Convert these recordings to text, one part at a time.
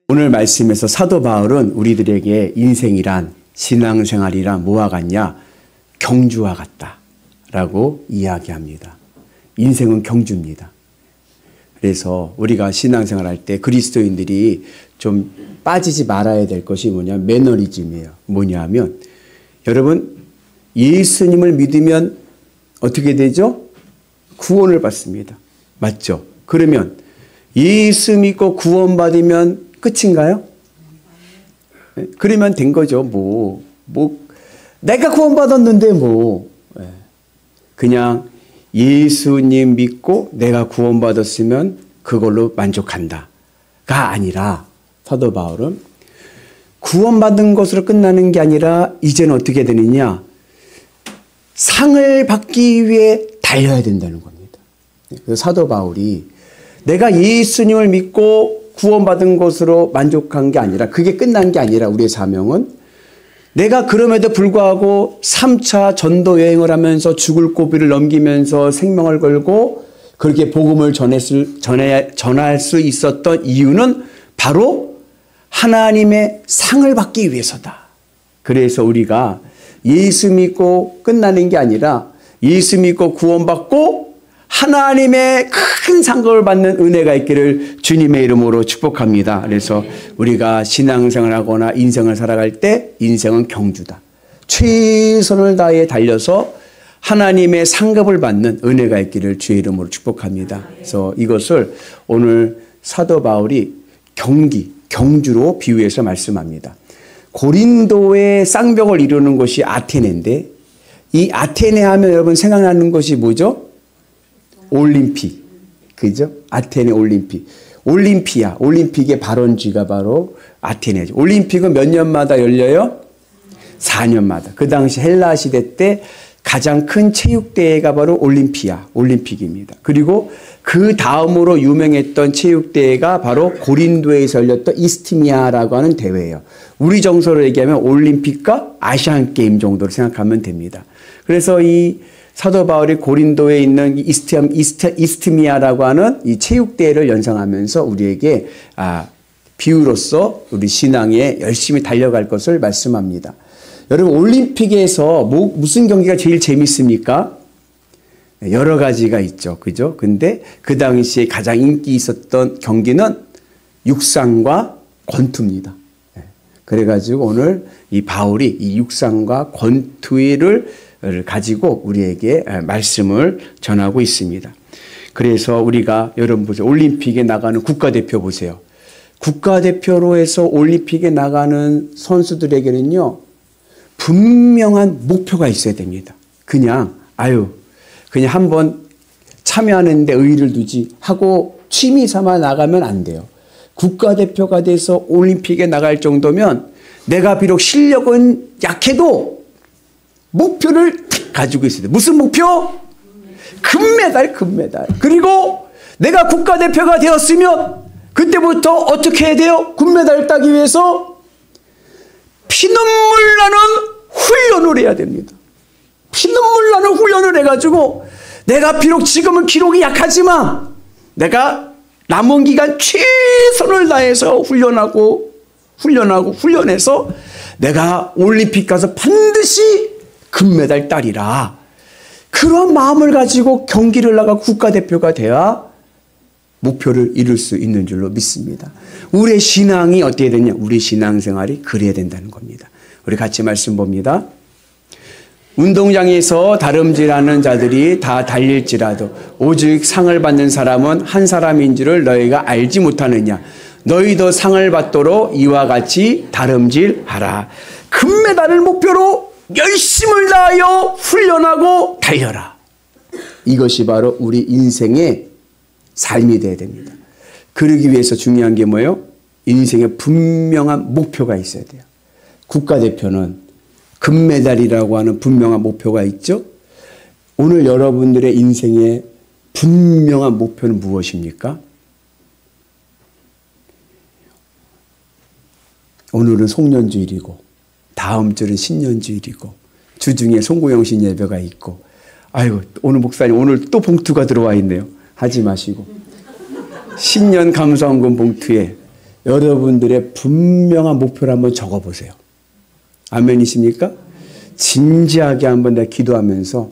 오늘 말씀에서 사도 바울은 우리들에게 인생이란, 신앙생활이란 뭐와 같냐? 경주와 같다라고 이야기합니다. 인생은 경주입니다. 그래서 우리가 신앙생활할 때 그리스도인들이 좀 빠지지 말아야 될 것이 뭐냐면 매너리즘이에요. 뭐냐면 여러분 예수님을 믿으면 어떻게 되죠? 구원을 받습니다. 맞죠? 그러면 예수 믿고 구원받으면 끝인가요? 그러면 된 거죠. 내가 구원받았는데 그냥 예수님 믿고 내가 구원받았으면 그걸로 만족한다가 아니라 사도 바울은 구원받은 것으로 끝나는 게 아니라 이제는 어떻게 되느냐? 상을 받기 위해 달려야 된다는 겁니다. 그래서 사도 바울이 내가 예수님을 믿고 구원받은 것으로 만족한 게 아니라, 그게 끝난 게 아니라 우리의 사명은 내가 그럼에도 불구하고 3차 전도 여행을 하면서 죽을 고비를 넘기면서 생명을 걸고 그렇게 복음을 전할 수 있었던 이유는 바로 하나님의 상을 받기 위해서다. 그래서 우리가 예수 믿고 끝나는 게 아니라 예수 믿고 구원받고 하나님의 큰 상급을 받는 은혜가 있기를 주님의 이름으로 축복합니다. 그래서 우리가 신앙생활을 하거나 인생을 살아갈 때 인생은 경주다. 최선을 다해 달려서 하나님의 상급을 받는 은혜가 있기를 주의 이름으로 축복합니다. 그래서 이것을 오늘 사도 바울이 경주로 비유해서 말씀합니다. 고린도의 쌍벽을 이루는 곳이 아테네인데 이 아테네 하면 여러분 생각나는 것이 뭐죠? 올림픽. 그죠? 아테네 올림픽. 올림픽의 발원지가 바로 아테네죠. 올림픽은 몇 년마다 열려요? 4년마다. 그 당시 헬라 시대 때 가장 큰 체육대회가 바로 올림픽입니다. 그리고 그 다음으로 유명했던 체육대회가 바로 고린도에서 열렸던 이스티미아라고 하는 대회예요. 우리 정서로 얘기하면 올림픽과 아시안게임 정도로 생각하면 됩니다. 그래서 이 사도 바울이 고린도에 있는 이스티미아라고 하는 이 체육대회를 연상하면서 우리에게 비유로서 우리 신앙에 열심히 달려갈 것을 말씀합니다. 여러분 올림픽에서 무슨 경기가 제일 재밌습니까? 여러 가지가 있죠. 그죠? 근데 그 당시에 가장 인기 있었던 경기는 육상과 권투입니다. 그래가지고 오늘 이 바울이 이 육상과 권투를 가지고 우리에게 말씀을 전하고 있습니다. 그래서 우리가 여러분 보세요. 올림픽에 나가는 국가대표 보세요. 국가대표로 해서 올림픽에 나가는 선수들에게는요. 분명한 목표가 있어야 됩니다. 그냥 한번 참여하는데 의의를 두지 하고 취미 삼아 나가면 안 돼요. 국가대표가 돼서 올림픽에 나갈 정도면 내가 비록 실력은 약해도 목표를 가지고 있어야 돼요. 무슨 목표? 금메달. 그리고 내가 국가대표가 되었으면 그때부터 어떻게 해야 돼요? 금메달을 따기 위해서 피눈물 나는 훈련을 해야 됩니다. 피눈물 나는 훈련을 해가지고 내가 비록 지금은 기록이 약하지만 내가 남은 기간 최선을 다해서 훈련해서 내가 올림픽 가서 반드시 금메달 따리라. 그런 마음을 가지고 경기를 나가 국가대표가 돼야 목표를 이룰 수 있는 줄로 믿습니다. 우리의 신앙이 어떻게 되냐? 우리 신앙생활이 그래야 된다는 겁니다. 우리 같이 말씀 봅니다. 운동장에서 다름질하는 자들이 다 달릴지라도 오직 상을 받는 사람은 한 사람인 줄을 너희가 알지 못하느냐? 너희도 상을 받도록 이와 같이 다름질하라. 금메달을 목표로 열심을 다하여 훈련하고 달려라. 이것이 바로 우리 인생의 삶이 되어야 됩니다. 그러기 위해서 중요한 게 뭐예요? 인생에 분명한 목표가 있어야 돼요. 국가대표는 금메달이라고 하는 분명한 목표가 있죠. 오늘 여러분들의 인생의 분명한 목표는 무엇입니까? 오늘은 송년주일이고 다음 주는 신년주일이고 주중에 송구영신 예배가 있고 오늘 목사님 오늘 또 봉투가 들어와 있네요. 하지 마시고 신년 감사원금 봉투에 여러분들의 분명한 목표를 한번 적어보세요. 아멘이십니까? 진지하게 한번 내가 기도하면서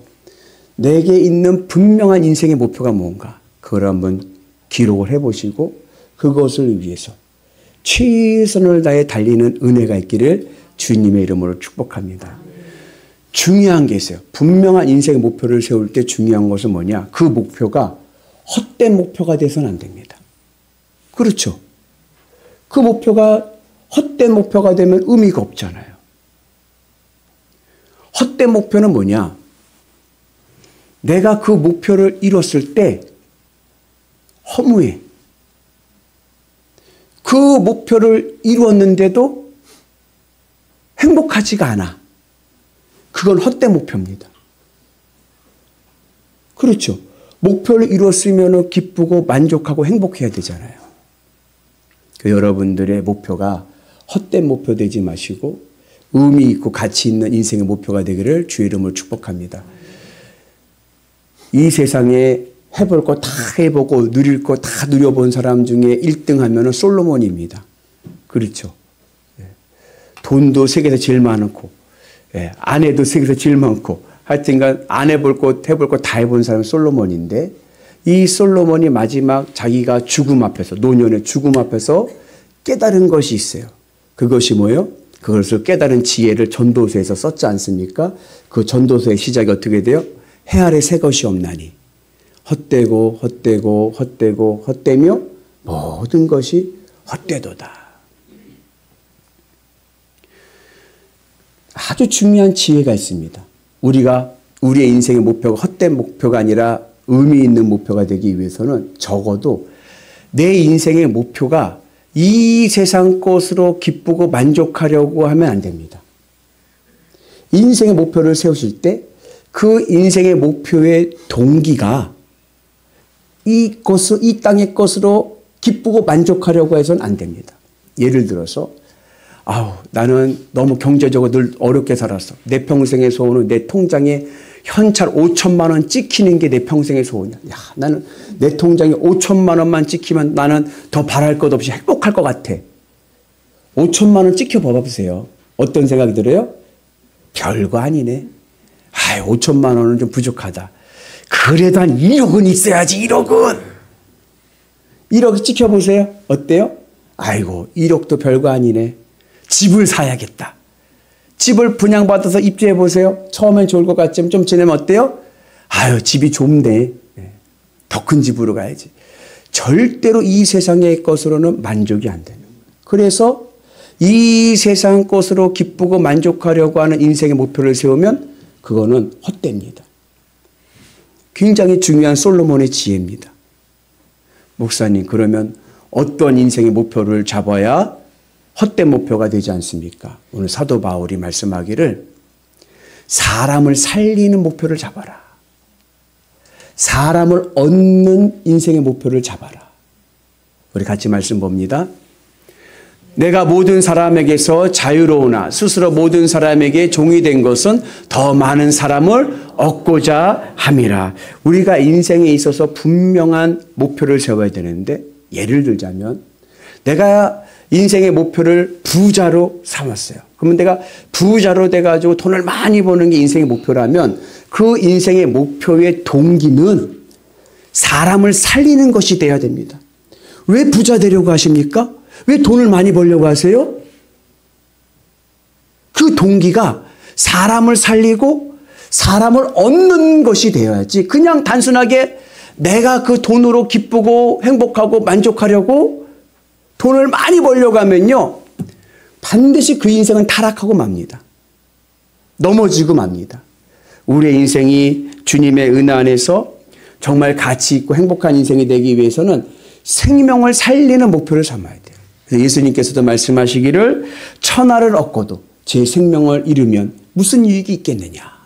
내게 있는 분명한 인생의 목표가 뭔가 그걸 한번 기록을 해보시고 그것을 위해서 최선을 다해 달리는 은혜가 있기를 주님의 이름으로 축복합니다. 중요한 게 있어요. 분명한 인생의 목표를 세울 때 중요한 것은 뭐냐? 그 목표가 헛된 목표가 돼서는 안 됩니다. 그렇죠? 그 목표가 헛된 목표가 되면 의미가 없잖아요. 헛된 목표는 뭐냐? 내가 그 목표를 이뤘을 때 허무해. 그 목표를 이루었는데도 행복하지가 않아. 그건 헛된 목표입니다. 그렇죠. 목표를 이뤘으면 기쁘고 만족하고 행복해야 되잖아요. 여러분들의 목표가 헛된 목표 되지 마시고 의미 있고 가치 있는 인생의 목표가 되기를 주의 이름으로 축복합니다. 이 세상에 해볼 거 다 해보고 누릴 거 다 누려본 사람 중에 1등 하면은 솔로몬입니다. 그렇죠. 돈도 세계에서 제일 많고, 아내도 세계에서 제일 많고, 하여튼간 안 해볼 거 해볼 거 다 해본 사람은 솔로몬인데, 이 솔로몬이 마지막 자기가 죽음 앞에서, 노년의 죽음 앞에서 깨달은 것이 있어요. 그것이 뭐예요? 그것을 깨달은 지혜를 전도서에서 썼지 않습니까? 그 전도서의 시작이 어떻게 돼요? 해 아래 새 것이 없나니 헛되고 헛되고 헛되고 헛되며 모든 것이 헛되도다. 아주 중요한 지혜가 있습니다. 우리가 우리의 인생의 목표가 헛된 목표가 아니라 의미 있는 목표가 되기 위해서는 적어도 내 인생의 목표가 이 세상 것으로 기쁘고 만족하려고 하면 안 됩니다. 인생의 목표를 세우실 때 그 인생의 목표의 동기가 이 땅의 것으로 기쁘고 만족하려고 해서는 안 됩니다. 예를 들어서 나는 너무 경제적으로 늘 어렵게 살았어. 내 평생의 소원은 내 통장에 현찰 5천만 원 찍히는 게 내 평생의 소원이야. 나는 내 통장에 5천만 원만 찍히면 나는 더 바랄 것 없이 행복할 것 같아. 5천만 원 찍혀 봐보세요. 어떤 생각이 들어요? 별거 아니네. 5천만 원은 좀 부족하다. 그래도 한 1억은 있어야지. 1억 찍혀보세요. 어때요? 1억도 별거 아니네. 집을 사야겠다. 집을 분양받아서 입주해보세요. 처음엔 좋을 것 같지만 좀 지나면 어때요? 집이 좁네. 더 큰 집으로 가야지. 절대로 이 세상의 것으로는 만족이 안 되는 거예요. 그래서 이 세상 것으로 기쁘고 만족하려고 하는 인생의 목표를 세우면 그거는 헛됩니다. 굉장히 중요한 솔로몬의 지혜입니다. 목사님, 그러면 어떤 인생의 목표를 잡아야 헛된 목표가 되지 않습니까? 오늘 사도 바울이 말씀하기를 사람을 살리는 목표를 잡아라. 사람을 얻는 인생의 목표를 잡아라. 우리 같이 말씀 봅니다. 내가 모든 사람에게서 자유로우나 스스로 모든 사람에게 종이 된 것은 더 많은 사람을 얻고자 함이라. 우리가 인생에 있어서 분명한 목표를 세워야 되는데, 예를 들자면 내가 인생의 목표를 부자로 삼았어요. 그러면 내가 부자로 돼가지고 돈을 많이 버는 게 인생의 목표라면 그 인생의 목표의 동기는 사람을 살리는 것이 돼야 됩니다. 왜 부자 되려고 하십니까? 왜 돈을 많이 벌려고 하세요? 그 동기가 사람을 살리고 사람을 얻는 것이 되어야지, 그냥 단순하게 내가 그 돈으로 기쁘고 행복하고 만족하려고 돈을 많이 벌려고 하면요, 반드시 그 인생은 타락하고 맙니다. 넘어지고 맙니다. 우리의 인생이 주님의 은혜 안에서 정말 가치 있고 행복한 인생이 되기 위해서는 생명을 살리는 목표를 삼아야 돼요. 그래서 예수님께서도 말씀하시기를 천하를 얻고도 제 생명을 잃으면 무슨 유익이 있겠느냐.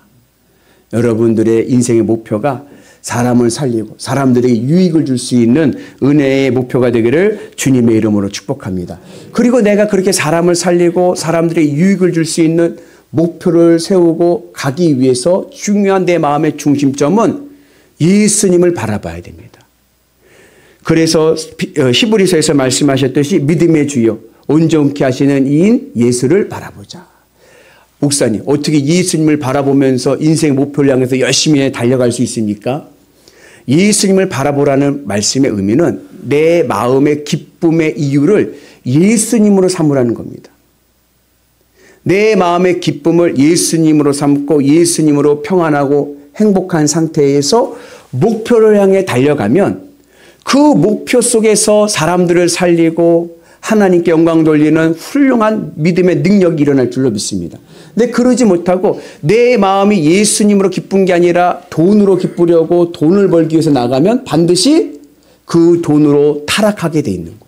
여러분들의 인생의 목표가 사람을 살리고 사람들에게 유익을 줄 수 있는 은혜의 목표가 되기를 주님의 이름으로 축복합니다. 그리고 내가 그렇게 사람을 살리고 사람들에게 유익을 줄 수 있는 목표를 세우고 가기 위해서 중요한 내 마음의 중심점은 예수님을 바라봐야 됩니다. 그래서 히브리서에서 말씀하셨듯이 믿음의 주요 온전케 하시는 이인 예수를 바라보자. 목사님, 어떻게 예수님을 바라보면서 인생의 목표를 향해서 열심히 달려갈 수 있습니까? 예수님을 바라보라는 말씀의 의미는 내 마음의 기쁨의 이유를 예수님으로 삼으라는 겁니다. 내 마음의 기쁨을 예수님으로 삼고 예수님으로 평안하고 행복한 상태에서 목표를 향해 달려가면 그 목표 속에서 사람들을 살리고 하나님께 영광 돌리는 훌륭한 믿음의 능력이 일어날 줄로 믿습니다. 근데 그러지 못하고 내 마음이 예수님으로 기쁜 게 아니라 돈으로 기쁘려고 돈을 벌기 위해서 나가면 반드시 그 돈으로 타락하게 돼 있는 거예요.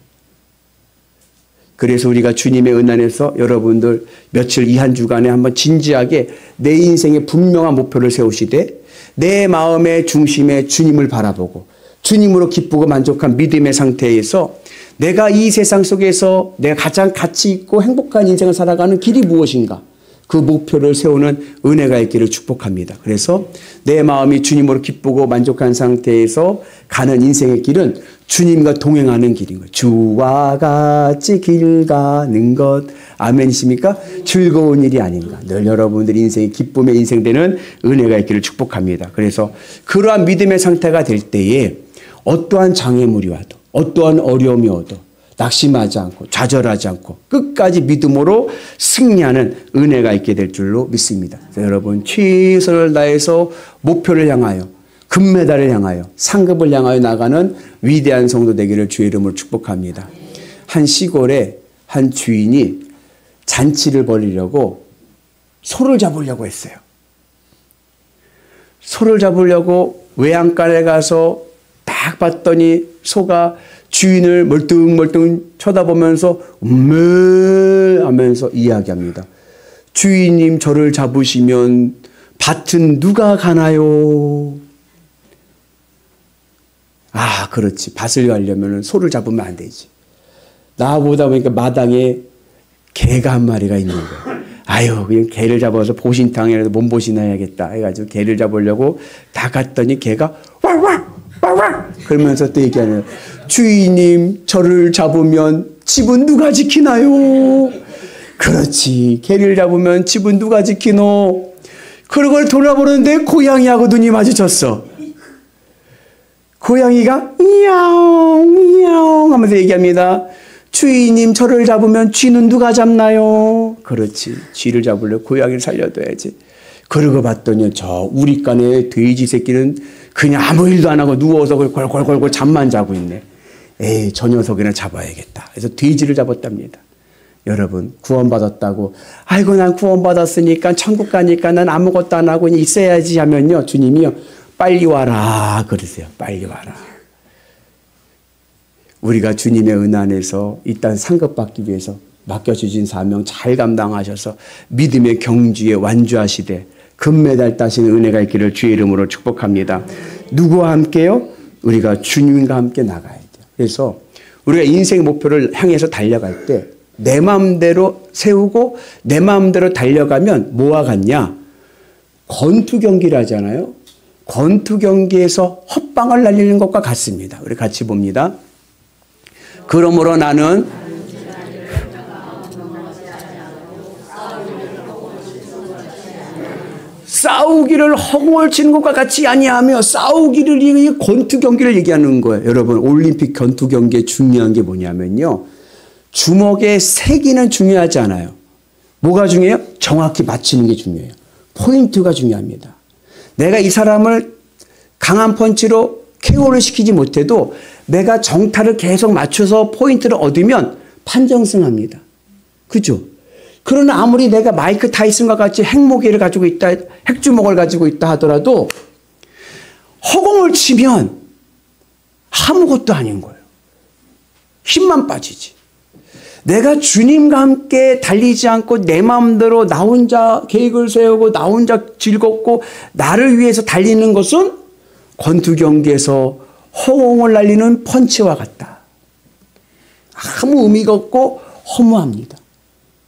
그래서 우리가 주님의 은혜에서 여러분들 며칠 이 한 주간에 한번 진지하게 내 인생의 분명한 목표를 세우시되 내 마음의 중심에 주님을 바라보고 주님으로 기쁘고 만족한 믿음의 상태에서 내가 이 세상 속에서 내가 가장 가치 있고 행복한 인생을 살아가는 길이 무엇인가? 그 목표를 세우는 은혜가 있기를 축복합니다. 그래서 내 마음이 주님으로 기쁘고 만족한 상태에서 가는 인생의 길은 주님과 동행하는 길인 거예요. 주와 같이 길 가는 것. 아멘이십니까? 즐거운 일이 아닌가. 늘 여러분들 인생이 기쁨의 인생 되는 은혜가 있기를 축복합니다. 그래서 그러한 믿음의 상태가 될 때에 어떠한 장애물이 와도 어떠한 어려움이 오도 낙심하지 않고 좌절하지 않고 끝까지 믿음으로 승리하는 은혜가 있게 될 줄로 믿습니다. 여러분 최선을 다해서 목표를 향하여 금메달을 향하여 상급을 향하여 나가는 위대한 성도 되기를 주의 이름으로 축복합니다. 한 시골에 한 주인이 잔치를 벌이려고 소를 잡으려고 했어요. 소를 잡으려고 외양간에 가서 딱 봤더니 소가 주인을 멀뚱멀뚱 쳐다보면서 하면서 이야기합니다. 주인님 저를 잡으시면 밭은 누가 가나요? 아 그렇지. 밭을 가려면 소를 잡으면 안 되지. 나보다 보니까 마당에 개가 한 마리가 있는 거야. 아유 그냥 개를 잡아서 보신탕이라도 몸보신 해야겠다 해가지고 개를 잡으려고 다 갔더니 개가 와와 그러면서 또 얘기하네요. 주인님 저를 잡으면 집은 누가 지키나요? 그렇지. 개를 잡으면 집은 누가 지키노? 그걸 돌아보는데 고양이하고 눈이 마주쳤어. 고양이가 이야옹 이야옹 하면서 얘기합니다. 주인님 저를 잡으면 쥐는 누가 잡나요? 그렇지. 쥐를 잡으려고 고양이를 살려둬야지. 그러고 봤더니 저 우리간에 돼지 새끼는 그냥 아무 일도 안 하고 누워서 골골골골 잠만 자고 있네. 에이 저 녀석이나 잡아야겠다. 그래서 돼지를 잡았답니다. 여러분 구원받았다고 아이고 난 구원받았으니까 천국 가니까 난 아무것도 안 하고 있어야지 하면요. 주님이요. 빨리 와라 그러세요. 빨리 와라. 우리가 주님의 은혜 안에서 일단 상급받기 위해서 맡겨주신 사명 잘 감당하셔서 믿음의 경주에 완주하시되 금메달 따시는 은혜가 있기를 주의 이름으로 축복합니다. 누구와 함께요? 우리가 주님과 함께 나가야 돼요. 그래서 우리가 인생의 목표를 향해서 달려갈 때 내 마음대로 세우고 내 마음대로 달려가면 뭐와 같냐? 권투 경기를 하잖아요. 권투 경기에서 헛방을 날리는 것과 같습니다. 우리 같이 봅니다. 그러므로 나는 싸우기를 허공을 치는 것과 같이 아니하며 싸우기를 이 권투 경기를 얘기하는 거예요. 여러분 올림픽 권투 경기에 중요한 게 뭐냐면요. 주먹의 세기는 중요하지 않아요. 뭐가 중요해요? 정확히 맞히는 게 중요해요. 포인트가 중요합니다. 내가 이 사람을 강한 펀치로 KO를 시키지 못해도 내가 정타를 계속 맞춰서 포인트를 얻으면 판정승합니다. 그죠? 그러나 아무리 내가 마이크 타이슨과 같이 핵무기를 가지고 있다, 핵주먹을 가지고 있다 하더라도 허공을 치면 아무것도 아닌 거예요. 힘만 빠지지. 내가 주님과 함께 달리지 않고 내 마음대로 나 혼자 계획을 세우고 나 혼자 즐겁고 나를 위해서 달리는 것은 권투 경기에서 허공을 날리는 펀치와 같다. 아무 의미가 없고 허무합니다.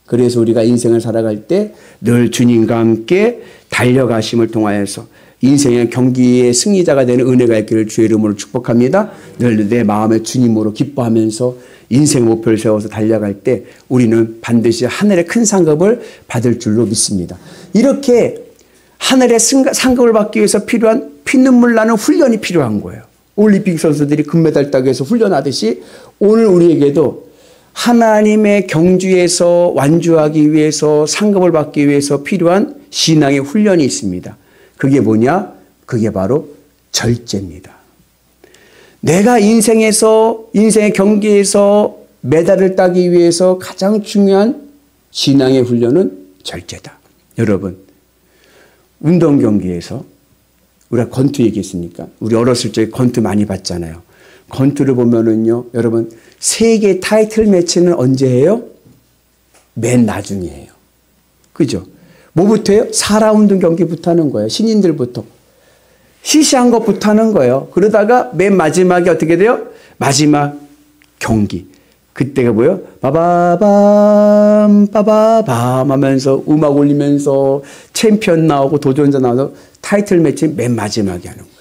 그래서 우리가 인생을 살아갈 때 늘 주님과 함께 달려가심을 통하여서 인생의 경기의 승리자가 되는 은혜가 있기를 주의 이름으로 축복합니다. 늘 내 마음의 주님으로 기뻐하면서 인생 목표를 세워서 달려갈 때 우리는 반드시 하늘의 큰 상급을 받을 줄로 믿습니다. 이렇게 하늘의 상급을 받기 위해서 필요한 피눈물 나는 훈련이 필요한 거예요. 올림픽 선수들이 금메달 따기 위해서 훈련하듯이 오늘 우리에게도 하나님의 경주에서 완주하기 위해서 상급을 받기 위해서 필요한 신앙의 훈련이 있습니다. 그게 뭐냐? 그게 바로 절제입니다. 내가 인생의 경기에서 메달을 따기 위해서 가장 중요한 신앙의 훈련은 절제다. 여러분, 운동 경기에서 우리가 권투 얘기했으니까 우리 어렸을 적에 권투 많이 봤잖아요. 권투를 보면은요, 여러분, 세계 타이틀 매치는 언제 해요? 맨 나중이에요. 그죠? 뭐부터 해요? 4라운드 경기부터 하는 거예요. 신인들부터. 시시한 것부터 하는 거예요. 그러다가 맨 마지막에 어떻게 돼요? 마지막 경기. 그때가 뭐예요? 빠바밤, 빠바밤 하면서 음악 올리면서 챔피언 나오고 도전자 나와서 타이틀 매치 맨 마지막에 하는 거예요.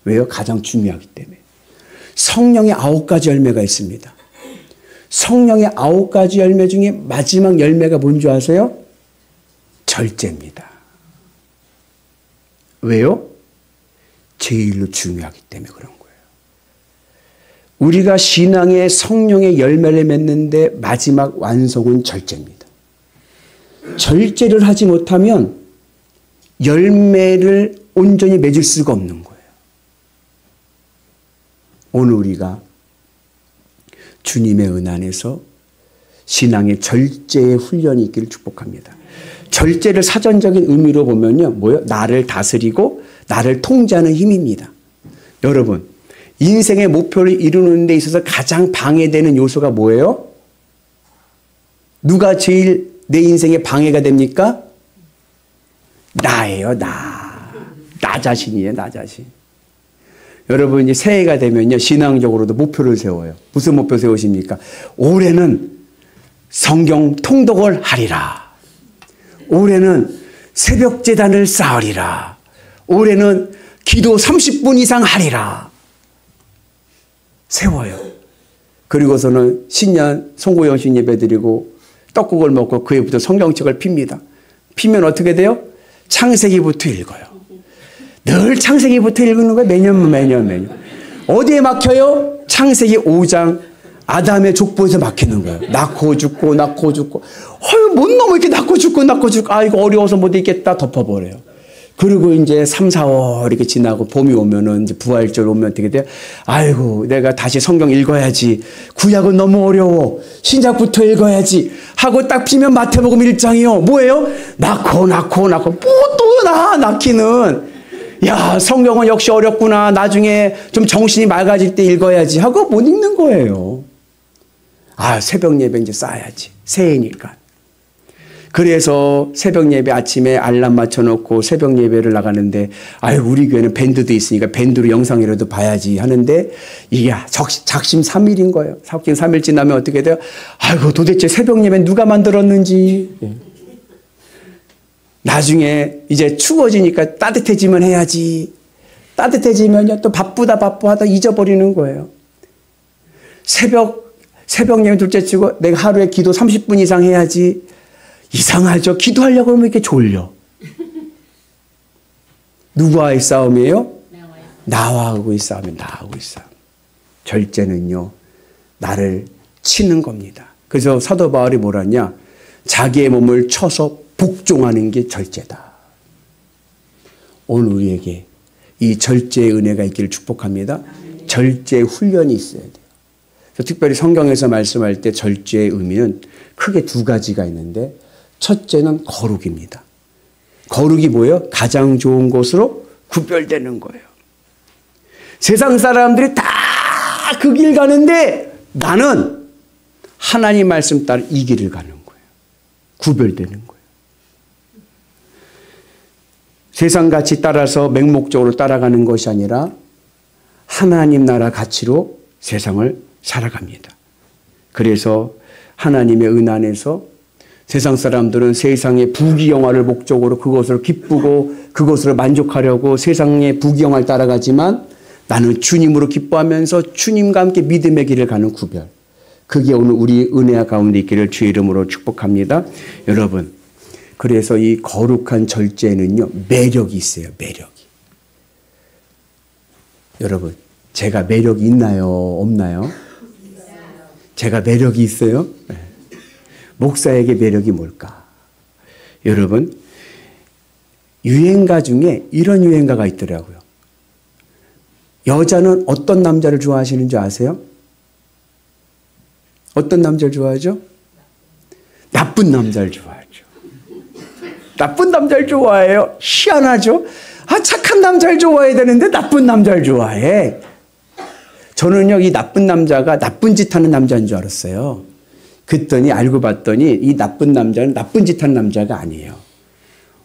왜요? 가장 중요하기 때문에. 성령의 9가지 열매가 있습니다. 성령의 9가지 열매 중에 마지막 열매가 뭔지 아세요? 절제입니다. 왜요? 제일로 중요하기 때문에 그런 거예요. 우리가 신앙의 성령의 열매를 맺는데 마지막 완성은 절제입니다. 절제를 하지 못하면 열매를 온전히 맺을 수가 없는 거예요. 오늘 우리가 주님의 은 안에서 신앙의 절제의 훈련이 있기를 축복합니다. 절제를 사전적인 의미로 보면요, 뭐요? 나를 다스리고 나를 통제하는 힘입니다. 여러분, 인생의 목표를 이루는 데 있어서 가장 방해되는 요소가 뭐예요? 누가 제일 내 인생에 방해가 됩니까? 나예요, 나. 나 자신이에요, 나 자신. 여러분, 이제 새해가 되면요, 신앙적으로도 목표를 세워요. 무슨 목표 세우십니까? 올해는 성경 통독을 하리라. 올해는 새벽 제단을 쌓으리라. 올해는 기도 30분 이상 하리라. 세워요. 그리고서는 신년 송구영신 예배 드리고 떡국을 먹고 그 후부터 성경책을 핍니다. 피면 어떻게 돼요? 창세기부터 읽어요. 늘 창세기부터 읽는 거예요. 매년. 어디에 막혀요? 창세기 5장 아담의 족보에서 막히는 거예요. 낳고 죽고. 어휴, 뭔 놈을 이렇게 낳고 죽고. 아, 이거 어려워서 못 읽겠다. 덮어버려요. 그리고 이제 3, 4월 이렇게 지나고 봄이 오면은 이제 부활절 오면 어떻게 돼요? 아이고, 내가 다시 성경 읽어야지. 구약은 너무 어려워. 신약부터 읽어야지. 하고 딱 피면 마태복음 1장이요. 뭐예요? 낳고. 뭐 또 낳기는. 야, 성경은 역시 어렵구나. 나중에 좀 정신이 맑아질 때 읽어야지. 하고 못 읽는 거예요. 아, 새벽 예배 이제 쌓아야지. 새해니까. 그래서 새벽 예배 아침에 알람 맞춰놓고 새벽 예배를 나가는데, 아유, 우리 교회는 밴드도 있으니까 밴드로 영상이라도 봐야지 하는데, 이게 작심 3일인 거예요. 작심 3일 지나면 어떻게 돼요? 아이고, 도대체 새벽 예배 누가 만들었는지. 나중에 이제 추워지니까 따뜻해지면 해야지. 따뜻해지면요, 또 바쁘다 잊어버리는 거예요. 새벽 예배 둘째 치고 내가 하루에 기도 30분 이상 해야지. 이상하죠. 기도하려고 하면 이렇게 졸려. 누구와의 싸움이에요? 나하고의 싸움이에요. 나하고의 싸움. 절제는요, 나를 치는 겁니다. 그래서 사도 바울이 뭐라냐? 자기의 몸을 쳐서 복종하는 게 절제다. 오늘 우리에게 이 절제의 은혜가 있기를 축복합니다. 절제의 훈련이 있어야 돼요. 특별히 성경에서 말씀할 때 절제의 의미는 크게 2가지가 있는데, 첫째는 거룩입니다. 거룩이 뭐예요? 가장 좋은 것으로 구별되는 거예요. 세상 사람들이 다 그 길 가는데 나는 하나님 말씀 따라 이 길을 가는 거예요. 구별되는 거예요. 세상같이 따라서 맹목적으로 따라가는 것이 아니라 하나님 나라 가치로 세상을 살아갑니다. 그래서 하나님의 은 안에서 세상 사람들은 세상의 부귀영화를 목적으로 그것을 기쁘고 그것으로 만족하려고 세상의 부귀영화를 따라가지만 나는 주님으로 기뻐하면서 주님과 함께 믿음의 길을 가는 구별. 그게 오늘 우리 은혜와 가운데 있기를 주의 이름으로 축복합니다. 여러분, 그래서 이 거룩한 절제에는요, 매력이 있어요. 매력이. 여러분, 제가 매력이 있나요? 없나요? 제가 매력이 있어요? 네. 목사에게 매력이 뭘까? 여러분, 유행가 중에 이런 유행가가 있더라고요. 여자는 어떤 남자를 좋아하시는 줄 아세요? 어떤 남자를 좋아하죠? 나쁜 남자를 좋아하죠. 나쁜 남자를 좋아해요. 희한하죠? 착한 남자를 좋아해야 되는데 나쁜 남자를 좋아해. 저는요, 이 나쁜 남자가 나쁜 짓 하는 남자인 줄 알았어요. 그랬더니 알고 봤더니 이 나쁜 남자는 나쁜 짓 하는 남자가 아니에요.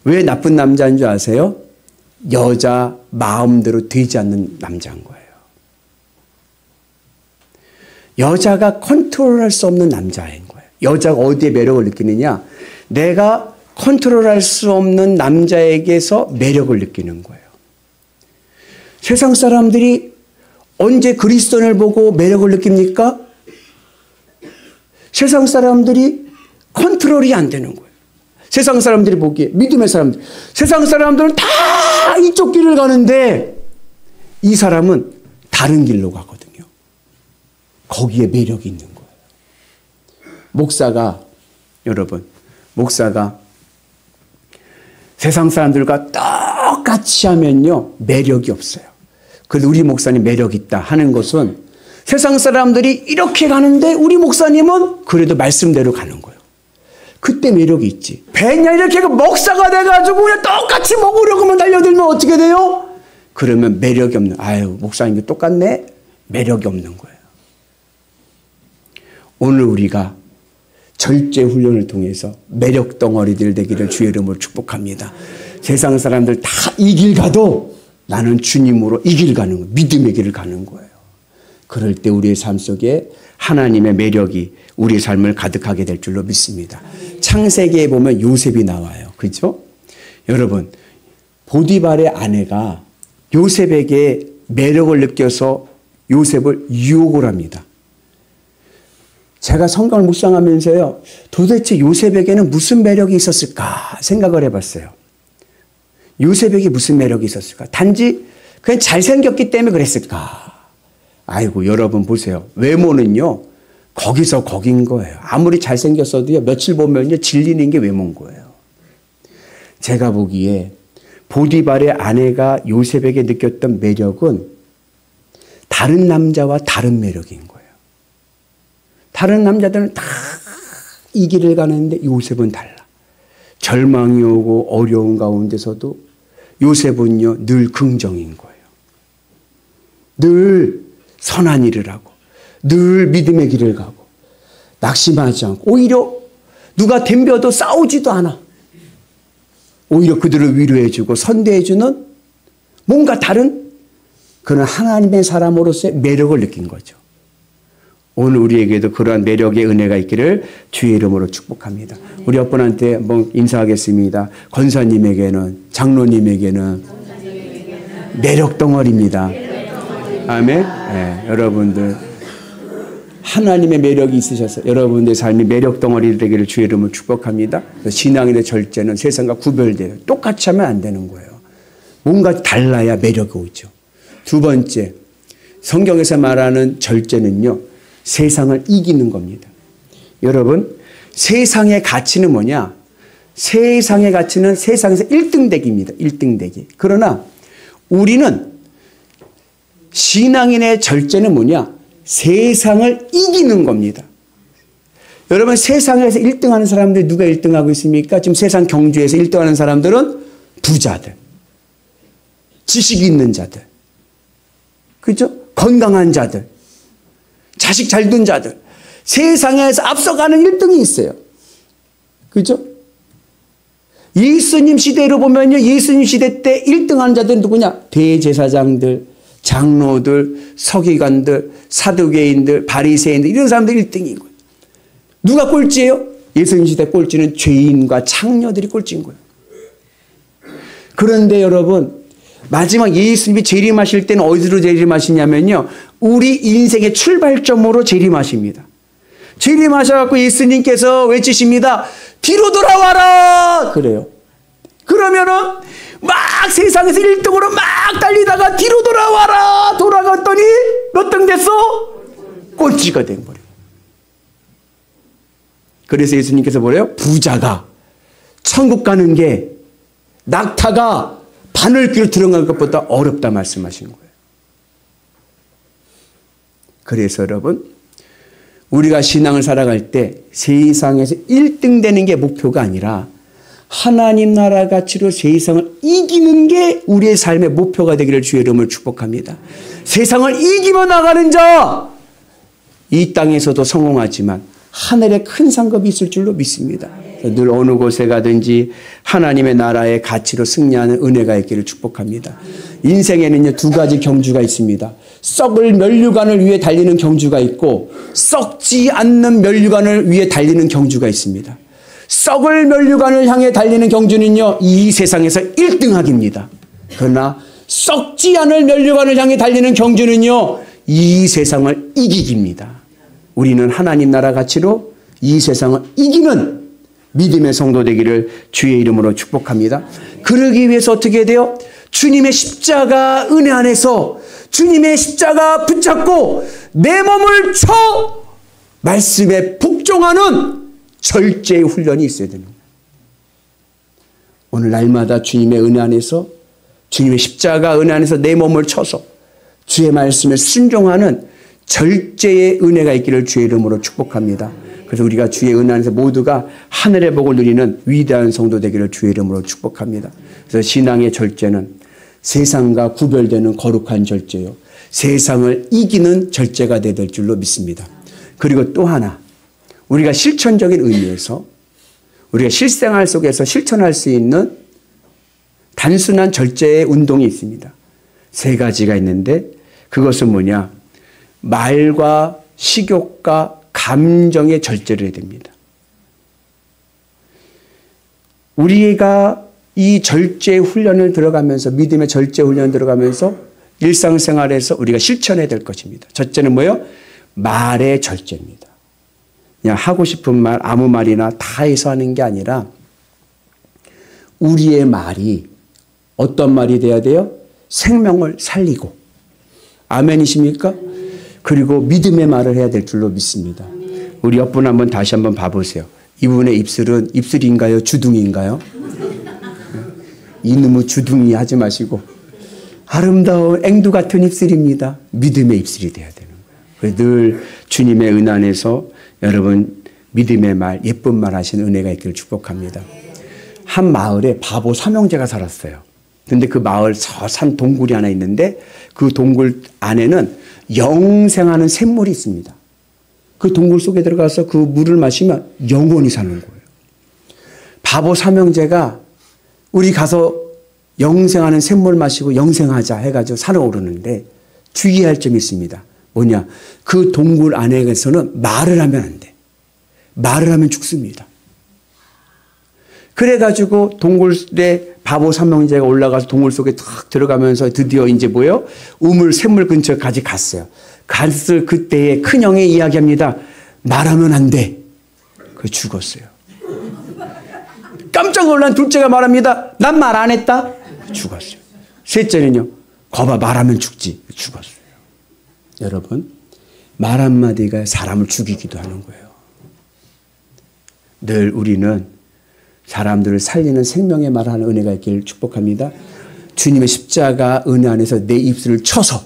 왜 나쁜 남자인 줄 아세요? 여자 마음대로 되지 않는 남자인 거예요. 여자가 컨트롤할 수 없는 남자인 거예요. 여자가 어디에 매력을 느끼느냐? 내가 컨트롤할 수 없는 남자에게서 매력을 느끼는 거예요. 세상 사람들이 언제 그리스도인을 보고 매력을 느낍니까? 세상 사람들이 컨트롤이 안 되는 거예요. 세상 사람들이 보기에, 믿음의 사람들. 세상 사람들은 다 이쪽 길을 가는데 이 사람은 다른 길로 가거든요. 거기에 매력이 있는 거예요. 여러분, 목사가 세상 사람들과 똑같이 하면요, 매력이 없어요. 그래도 우리 목사님 매력 있다 하는 것은 세상 사람들이 이렇게 가는데 우리 목사님은 그래도 말씀대로 가는 거예요. 그때 매력이 있지. 배냐 이렇게 목사가 돼가지고 그냥 똑같이 먹으려고만 달려들면 어떻게 돼요? 그러면 매력이 없는, 목사님이 똑같네? 매력이 없는 거예요. 오늘 우리가 절제 훈련을 통해서 매력 덩어리들 되기를 주의 이름으로 축복합니다. 세상 사람들 다 이 길 가도 나는 주님으로 이 길 가는 거예요. 믿음의 길을 가는 거예요. 그럴 때 우리의 삶 속에 하나님의 매력이 우리의 삶을 가득하게 될 줄로 믿습니다. 창세기에 보면 요셉이 나와요. 그렇죠? 여러분, 보디발의 아내가 요셉에게 매력을 느껴서 요셉을 유혹을 합니다. 제가 성경을 묵상하면서요, 도대체 요셉에게는 무슨 매력이 있었을까 생각을 해봤어요. 요셉에게 무슨 매력이 있었을까? 단지 그냥 잘생겼기 때문에 그랬을까? 아이고, 여러분 보세요. 외모는요, 거기서 거긴 거예요. 아무리 잘생겼어도요, 며칠 보면요, 질리는 게 외모인 거예요. 제가 보기에 보디발의 아내가 요셉에게 느꼈던 매력은 다른 남자와 다른 매력인 거예요. 다른 남자들은 다 이 길을 가는데 요셉은 달라. 절망이 오고 어려운 가운데서도 요셉은요, 늘 긍정인 거예요. 늘 선한 일을 하고 늘 믿음의 길을 가고 낙심하지 않고 오히려 누가 덤벼도 싸우지도 않아. 오히려 그들을 위로해주고 선대해주는 뭔가 다른 그런 하나님의 사람으로서의 매력을 느낀 거죠. 오늘 우리에게도 그러한 매력의 은혜가 있기를 주의 이름으로 축복합니다. 우리 옆분한테 한번 인사하겠습니다. 권사님에게는, 장로님에게는 매력 덩어리입니다. 아멘. 네, 여러분들 하나님의 매력이 있으셔서 여러분들의 삶이 매력 덩어리 되기를 주의 이름으로 축복합니다. 신앙인의 절제는 세상과 구별돼요. 똑같이 하면 안 되는 거예요. 뭔가 달라야 매력이 오죠. 두 번째, 성경에서 말하는 절제는요, 세상을 이기는 겁니다. 여러분, 세상의 가치는 뭐냐? 세상의 가치는 세상에서 1등 되기입니다. 1등 되기. 그러나 우리는 신앙인의 절제는 뭐냐? 세상을 이기는 겁니다. 여러분, 세상에서 1등하는 사람들이 누가 1등하고 있습니까? 지금 세상 경주에서 1등하는 사람들은 부자들, 지식이 있는 자들, 그렇죠? 건강한 자들, 자식 잘 둔 자들, 세상에서 앞서가는 1등이 있어요. 그렇죠? 예수님 시대로 보면요, 예수님 시대 때 1등하는 자들은 누구냐? 대제사장들, 장로들, 서기관들, 사두개인들, 바리새인들, 이런 사람들이 1등인 거예요. 누가 꼴찌예요? 예수님 시대 꼴찌는 죄인과 창녀들이 꼴찌인 거예요. 그런데 여러분, 마지막 예수님이 재림하실 때는 어디로 재림하시냐면요, 우리 인생의 출발점으로 재림하십니다. 재림하셔갖고 예수님께서 외치십니다. 뒤로 돌아와라! 그래요. 그러면은 막 세상에서 1등으로 막 달리다가 뒤로 돌아와라! 돌아갔더니 몇 등 됐어? 꼴찌가 된 거예요. 그래서 예수님께서 뭐래요? 부자가 천국 가는 게 낙타가 바늘귀로 들어간 것보다 어렵다 말씀하신 거예요. 그래서 여러분, 우리가 신앙을 살아갈 때 세상에서 1등 되는 게 목표가 아니라 하나님 나라 가치로 세상을 이기는 게 우리의 삶의 목표가 되기를 주의 이름으로 축복합니다. 세상을 이기며 나가는 자, 이 땅에서도 성공하지만 하늘에 큰 상급이 있을 줄로 믿습니다. 늘 어느 곳에 가든지 하나님의 나라의 가치로 승리하는 은혜가 있기를 축복합니다. 인생에는요, 두 가지 경주가 있습니다. 썩을 면류관을 위해 달리는 경주가 있고 썩지 않는 면류관을 위해 달리는 경주가 있습니다. 썩을 면류관을 향해 달리는 경주는요, 이 세상에서 1등하기입니다. 그러나 썩지 않을 면류관을 향해 달리는 경주는요, 이 세상을 이기기입니다. 우리는 하나님 나라 가치로 이 세상을 이기는 믿음의 성도 되기를 주의 이름으로 축복합니다. 그러기 위해서 어떻게 돼요? 주님의 십자가 은혜 안에서 주님의 십자가 붙잡고 내 몸을 쳐 말씀에 복종하는 절제의 훈련이 있어야 되는 거예요. 오늘 날마다 주님의 은혜 안에서 주님의 십자가 은혜 안에서 내 몸을 쳐서 주의 말씀에 순종하는 절제의 은혜가 있기를 주의 이름으로 축복합니다. 그래서 우리가 주의 은혜 안에서 모두가 하늘의 복을 누리는 위대한 성도 되기를 주의 이름으로 축복합니다. 그래서 신앙의 절제는 세상과 구별되는 거룩한 절제요, 세상을 이기는 절제가 될 줄로 믿습니다. 그리고 또 하나, 우리가 실천적인 의미에서 우리가 실생활 속에서 실천할 수 있는 단순한 절제의 운동이 있습니다. 세 가지가 있는데 그것은 뭐냐? 말과 식욕과 감정의 절제를 해야 됩니다. 우리가 이 절제 훈련을 들어가면서, 믿음의 절제 훈련을 들어가면서 일상생활에서 우리가 실천해야 될 것입니다. 첫째는 뭐예요? 말의 절제입니다. 그냥 하고 싶은 말, 아무 말이나 다 해서 하는 게 아니라 우리의 말이 어떤 말이 돼야 돼요? 생명을 살리고. 아멘이십니까? 그리고 믿음의 말을 해야 될 줄로 믿습니다. 우리 옆분 한번 다시 한번 봐보세요. 이분의 입술은 입술인가요? 주둥이인가요? 이놈의 주둥이 하지 마시고 아름다운 앵두 같은 입술입니다. 믿음의 입술이 돼야 되는 거예요. 늘 주님의 은혜 안에서 여러분 믿음의 말, 예쁜 말 하시는 은혜가 있기를 축복합니다. 한 마을에 바보 삼형제가 살았어요. 근데 그 마을 저 산 동굴이 하나 있는데 그 동굴 안에는 영생하는 샘물이 있습니다. 그 동굴 속에 들어가서 그 물을 마시면 영원히 사는 거예요. 바보 삼형제가 우리 가서 영생하는 샘물 마시고 영생하자 해가지고 산에 오르는데 주의할 점이 있습니다. 뭐냐? 그 동굴 안에서는 말을 하면 안 돼. 말을 하면 죽습니다. 그래가지고 동굴에 바보 삼형제가 올라가서 동굴 속에 탁 들어가면서 드디어 이제 뭐예요? 우물 샘물 근처까지 갔어요. 갔을 그때에 큰형이 이야기합니다. 말하면 안 돼. 그 죽었어요. 깜짝 놀란 둘째가 말합니다. 난 말 안 했다. 죽었어요. 셋째는요. 거봐 말하면 죽지. 죽었어요. 여러분, 말 한마디가 사람을 죽이기도 하는 거예요. 늘 우리는 사람들을 살리는 생명의 말을 하는 은혜가 있기를 축복합니다. 주님의 십자가 은혜 안에서 내 입술을 쳐서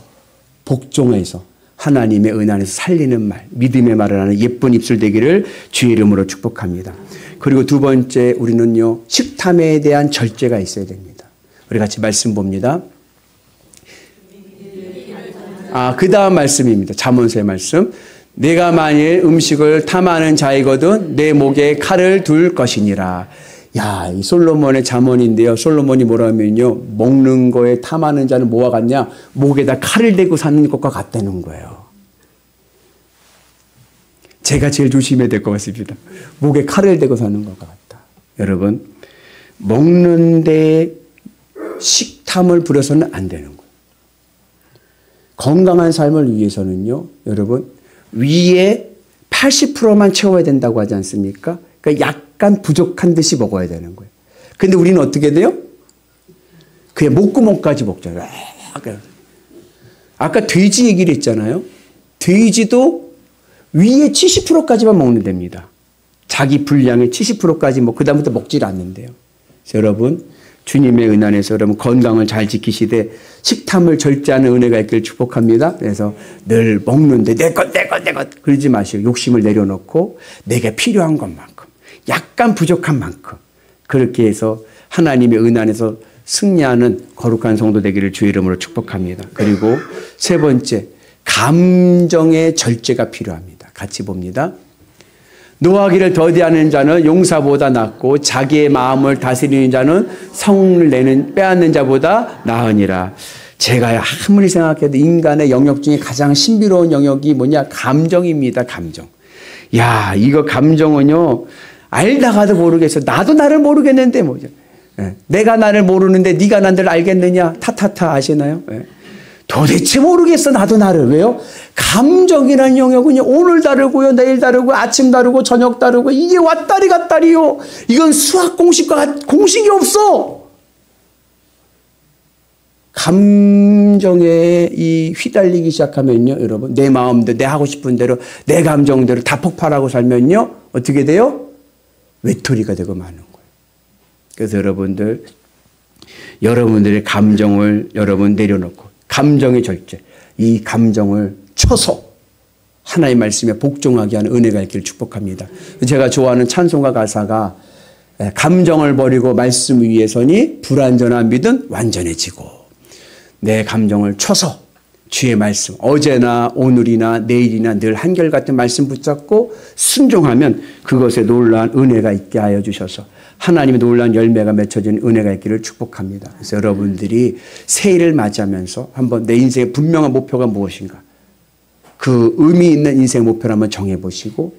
복종해서 하나님의 은혜 안에서 살리는 말, 믿음의 말을 하는 예쁜 입술 되기를 주의 이름으로 축복합니다. 그리고 두 번째, 우리는요, 식탐에 대한 절제가 있어야 됩니다. 우리 같이 말씀 봅니다. 그 다음 말씀입니다. 잠언서의 말씀. 내가 만일 음식을 탐하는 자이거든 내 목에 칼을 둘 것이니라. 야, 이 솔로몬의 잠언인데요. 솔로몬이 뭐라면요, 먹는 거에 탐하는 자는 뭐와 같냐? 목에다 칼을 대고 사는 것과 같다는 거예요. 제가 제일 조심해야 될 것 같습니다. 목에 칼을 대고 사는 것 같다. 여러분, 먹는데 식탐을 부려서는 안 되는 거예요. 건강한 삶을 위해서는요, 여러분, 위에 80%만 채워야 된다고 하지 않습니까? 그러니까 약간 부족한 듯이 먹어야 되는 거예요. 근데 우리는 어떻게 돼요? 그냥 목구멍까지 먹잖아요. 아까 돼지 얘기를 했잖아요. 돼지도 위에 70%까지만 먹는 됩니다. 자기 분량의 70%까지 그다음부터 먹질 않는데요. 여러분, 주님의 은혜 안에서 여러분 건강을 잘 지키시되 식탐을 절제하는 은혜가 있기를 축복합니다. 그래서 늘 먹는데 내 것 그러지 마시고 욕심을 내려놓고 내게 필요한 것만큼 약간 부족한 만큼 그렇게 해서 하나님의 은혜 안에서 승리하는 거룩한 성도 되기를 주의 이름으로 축복합니다. 그리고 세 번째, 감정의 절제가 필요합니다. 같이 봅니다. 노하기를 더디하는 자는 용사보다 낫고 자기의 마음을 다스리는 자는 성을 빼앗는 자보다 나으니라. 제가 아무리 생각해도 인간의 영역 중에 가장 신비로운 영역이 뭐냐? 감정입니다. 감정. 야, 이거 감정은요, 알다가도 모르겠어. 나도 나를 모르겠는데 뭐죠? 내가 나를 모르는데 네가 나를 알겠느냐? 타타타 아시나요? 도대체 모르겠어. 나도 나를. 왜요? 감정이라는 영역은요, 오늘 다르고요, 내일 다르고, 아침 다르고, 저녁 다르고, 이게 왔다리 갔다리요. 이건 수학 공식과 공식이 없어. 감정에 휘달리기 시작하면요, 여러분, 내 마음대로, 내 하고 싶은 대로, 내 감정대로 다 폭발하고 살면요, 어떻게 돼요? 외톨이가 되고 마는 거예요. 그래서 여러분들의 감정을 여러분 내려놓고, 감정의 절제, 이 감정을 쳐서 하나님의 말씀에 복종하게 하는 은혜가 있기를 축복합니다. 제가 좋아하는 찬송가 가사가 감정을 버리고 말씀 위에 서니 불완전한 믿음 완전해지고, 내 감정을 쳐서 주의 말씀, 어제나 오늘이나 내일이나 늘 한결같은 말씀 붙잡고 순종하면 그것에 놀라운 은혜가 있게 하여 주셔서 하나님의 놀라운 열매가 맺혀지는 은혜가 있기를 축복합니다. 그래서 여러분들이 새해를 맞이하면서 한번 내 인생의 분명한 목표가 무엇인가, 그 의미 있는 인생 목표를 한번 정해보시고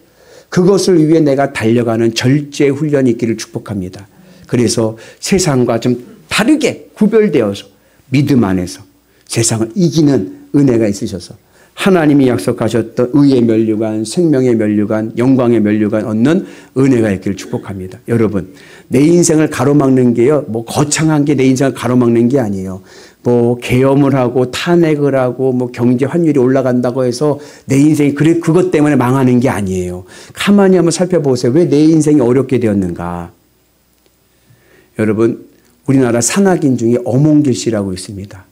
그것을 위해 내가 달려가는 절제 훈련이 있기를 축복합니다. 그래서 세상과 좀 다르게 구별되어서 믿음 안에서 세상을 이기는 은혜가 있으셔서 하나님이 약속하셨던 의의 면류관, 생명의 면류관, 영광의 면류관 얻는 은혜가 있기를 축복합니다. 여러분, 내 인생을 가로막는 게요, 거창한 게 내 인생을 가로막는 게 아니에요. 계엄을 하고 탄핵을 하고 경제 환율이 올라간다고 해서 내 인생이 그것 때문에 망하는 게 아니에요. 가만히 한번 살펴보세요. 왜 내 인생이 어렵게 되었는가? 여러분, 우리나라 산악인 중에 어몽길 씨라고 있습니다.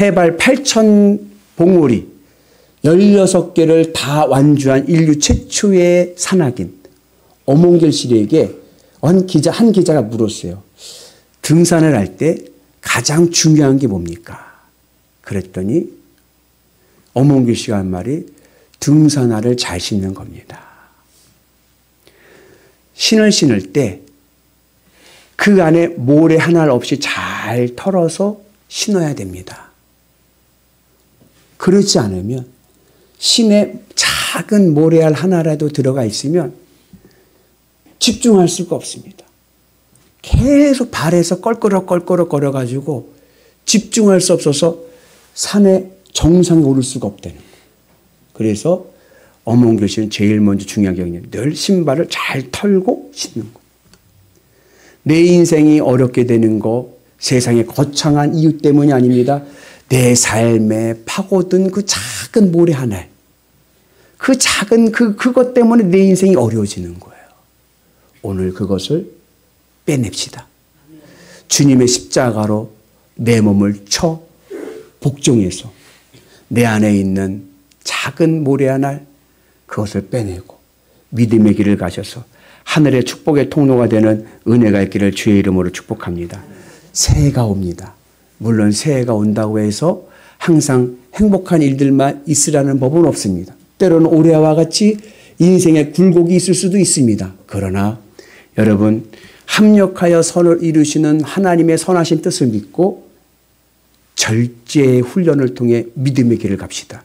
해발 8,000 봉우리 16개를 다 완주한 인류 최초의 산악인 어몽길 씨에게 한 기자가 물었어요. 등산을 할 때 가장 중요한 게 뭡니까? 그랬더니 어몽길 씨가 한 말이 등산화를 잘 신는 겁니다. 신을 신을 때 그 안에 모래 하나 없이 잘 털어서 신어야 됩니다. 그렇지 않으면 신에 작은 모래알 하나라도 들어가 있으면 집중할 수가 없습니다. 계속 발에서 껄끄럭 거려가지고 집중할 수 없어서 산의 정상에 오를 수가 없다는 거예요. 그래서 어몽길 씨는 제일 먼저 중요한 게 늘 신발을 잘 털고 신는 거예요. 내 인생이 어렵게 되는 거 세상의 거창한 이유 때문이 아닙니다. 내 삶에 파고든 그 작은 모래 하나, 그 작은 그것 때문에 내 인생이 어려워지는 거예요. 오늘 그것을 빼냅시다. 주님의 십자가로 내 몸을 쳐 복종해서 내 안에 있는 작은 모래 하나, 그것을 빼내고 믿음의 길을 가셔서 하늘의 축복의 통로가 되는 은혜가 있기를 주의 이름으로 축복합니다. 새해가 옵니다. 물론 새해가 온다고 해서 항상 행복한 일들만 있으라는 법은 없습니다. 때로는 올해와 같이 인생의 굴곡이 있을 수도 있습니다. 그러나 여러분, 합력하여 선을 이루시는 하나님의 선하신 뜻을 믿고 절제의 훈련을 통해 믿음의 길을 갑시다.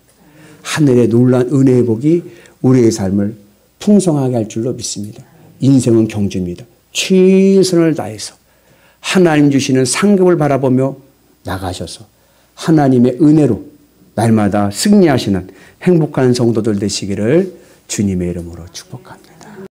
하늘의 놀라운 은혜의 복이 우리의 삶을 풍성하게 할 줄로 믿습니다. 인생은 경주입니다. 최선을 다해서 하나님 주시는 상급을 바라보며 나가셔서 하나님의 은혜로 날마다 승리하시는 행복한 성도들 되시기를 주님의 이름으로 축복합니다.